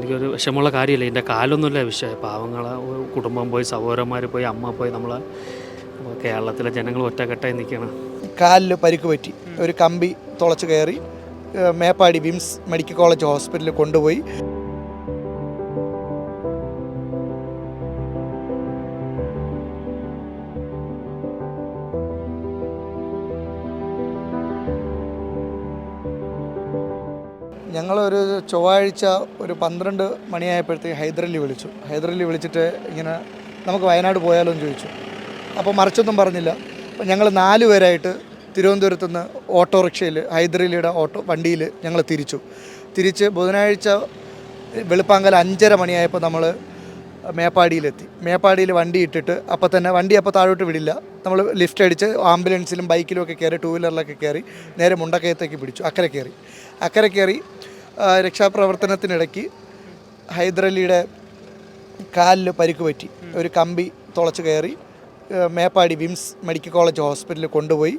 എനിക്കൊരു വിഷമമുള്ള കാര്യമില്ല. എൻ്റെ കാലൊന്നുമില്ല വിഷയം. പാവങ്ങളെ കുടുംബം പോയി, സഹോദരന്മാർ പോയി, അമ്മ പോയി, കേരളത്തിലെ ജനങ്ങൾ ഒറ്റക്കെട്ടായി നിൽക്കണം. കാലിൽ പരിക്ക് പറ്റി, ഒരു കമ്പി തുളച്ച് കയറി മേപ്പാടി വിംസ് മെഡിക്കൽ കോളേജ് ഹോസ്പിറ്റലിൽ കൊണ്ടുപോയി. ഞങ്ങളൊരു ചൊവ്വാഴ്ച ഒരു 12 മണിയായപ്പോഴത്തേക്ക് ഹൈദരലി വിളിച്ചിട്ട് ഇങ്ങനെ നമുക്ക് വയനാട് പോയാലോ എന്ന് ചോദിച്ചു. അപ്പോൾ മറിച്ചൊന്നും പറഞ്ഞില്ല. അപ്പോൾ ഞങ്ങൾ 4 പേരായിട്ട് തിരുവനന്തപുരത്ത് നിന്ന് ഓട്ടോറിക്ഷയിൽ ഹൈദരലിയുടെ വണ്ടിയിൽ ഞങ്ങൾ തിരിച്ച് ബുധനാഴ്ച വെളുപ്പാങ്കൽ 5:30 മണിയായപ്പോൾ നമ്മൾ മേപ്പാടിയിലെത്തി. മേപ്പാടിയിൽ വണ്ടി ഇട്ടിട്ട് അപ്പോൾ തന്നെ വണ്ടി താഴോട്ട് വിടില്ല. നമ്മൾ ലിഫ്റ്റ് അടിച്ച് ആംബുലൻസിലും ബൈക്കിലും ഒക്കെ കയറി, 2 വീലറിലൊക്കെ കയറി നേരെ മുണ്ടക്കയത്തേക്ക് പിടിച്ചു. അക്കരെ കയറി രക്ഷാപ്രവർത്തനത്തിനിടയ്ക്ക് ഹൈദരലിയുടെ കാലിൽ പരിക്ക് പറ്റി, ഒരു കമ്പി തുളച്ച് കയറി മേപ്പാടി വിംസ് മെഡിക്കൽ കോളേജ് ഹോസ്പിറ്റലിൽ കൊണ്ടുപോയി.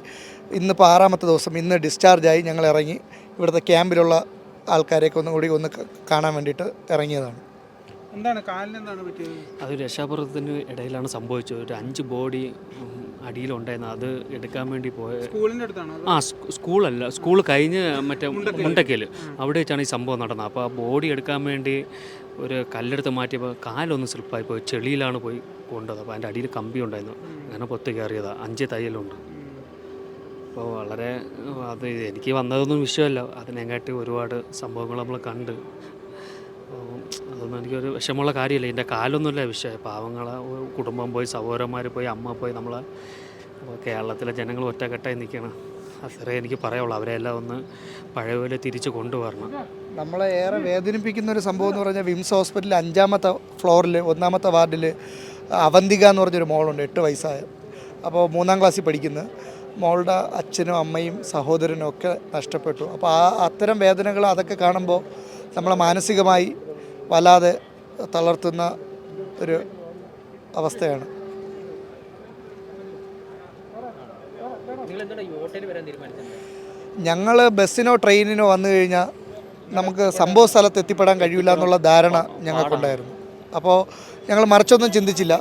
ഇന്നിപ്പോൾ 6ാമത്തെ ദിവസം. ഇന്ന് ഡിസ്ചാർജായി ഞങ്ങൾ ഇറങ്ങി ഇവിടുത്തെ ക്യാമ്പിലുള്ള ആൾക്കാരെയൊക്കെ ഒന്ന് കാണാൻ വേണ്ടിയിട്ട് ഇറങ്ങിയതാണ്. എന്താണ് കാലിന് എന്താണ് പറ്റിയത്? അത് രക്ഷാപ്രവർത്തനത്തിന് ഇടയിലാണ് സംഭവിച്ചത്. ഒരു 5 ബോഡി അടിയിലുണ്ടായിരുന്നു. അത് എടുക്കാൻ വേണ്ടി പോയ സ്കൂളിൻ്റെ അടുത്താണോ? സ്കൂളല്ല, സ്കൂൾ കഴിഞ്ഞ് മറ്റേ മുണ്ടക്കയിൽ അവിടെ വെച്ചാണ് ഈ സംഭവം നടന്നത്. അപ്പോൾ ആ ബോഡി എടുക്കാൻ വേണ്ടി ഒരു കല്ലെടുത്ത് മാറ്റിയപ്പോൾ കാലൊന്ന് സ്ലിപ്പായി പോയി, ചെളിയിലാണ് പോയി കൊണ്ടത്. അപ്പോൾ അതിൻ്റെ അടിയിൽ കമ്പി ഉണ്ടായിരുന്നു, അങ്ങനെ പൊത്തി കയറിയതാണ്. 5 തയ്യലുണ്ട്. അപ്പോൾ വളരെ എനിക്ക് വന്നതൊന്നും വിഷയമല്ല, അതിനെക്കാട്ടി ഒരുപാട് സംഭവങ്ങൾ നമ്മൾ കണ്ട്. അതൊന്നും എനിക്കൊരു വിഷമമുള്ള കാര്യമില്ല. എൻ്റെ കാലൊന്നുമില്ല വിഷയം. പാവങ്ങളെ കുടുംബം പോയി, സഹോദരന്മാർ പോയി, അമ്മ പോയി, കേരളത്തിലെ ജനങ്ങൾ ഒറ്റക്കെട്ടായി നിൽക്കണം. അത്രേ എനിക്ക് പറയുള്ളൂ. അവരെല്ലാം ഒന്ന് പഴയ പോലെ തിരിച്ച് കൊണ്ടുവരണം. നമ്മളെ ഏറെ വേദനിപ്പിക്കുന്ന ഒരു സംഭവം എന്ന് പറഞ്ഞാൽ വിംസ് ഹോസ്പിറ്റലിൽ 5ാമത്തെ ഫ്ലോറിൽ 1ാമത്തെ വാർഡിൽ അവന്തിക എന്ന് പറഞ്ഞൊരു മോളുണ്ട്, 8 വയസ്സായ. അപ്പോൾ 3ാം ക്ലാസ്സിൽ പഠിക്കുന്ന മോളുടെ അച്ഛനും അമ്മയും സഹോദരനും ഒക്കെ നഷ്ടപ്പെട്ടു. അപ്പോൾ അത്തരം വേദനകൾ അതൊക്കെ കാണുമ്പോൾ നമ്മളെ മാനസികമായി വല്ലാതെ തളർത്തുന്ന ഒരു അവസ്ഥയാണ്. ഞങ്ങൾ ബസ്സിനോ ട്രെയിനിനോ വന്നു കഴിഞ്ഞാൽ നമുക്ക് സംഭവ സ്ഥലത്ത് എത്തിപ്പെടാൻ കഴിയില്ല എന്നുള്ള ധാരണ ഞങ്ങൾക്കുണ്ടായിരുന്നു. അപ്പോൾ ഞങ്ങൾ മറിച്ചൊന്നും ചിന്തിച്ചില്ല.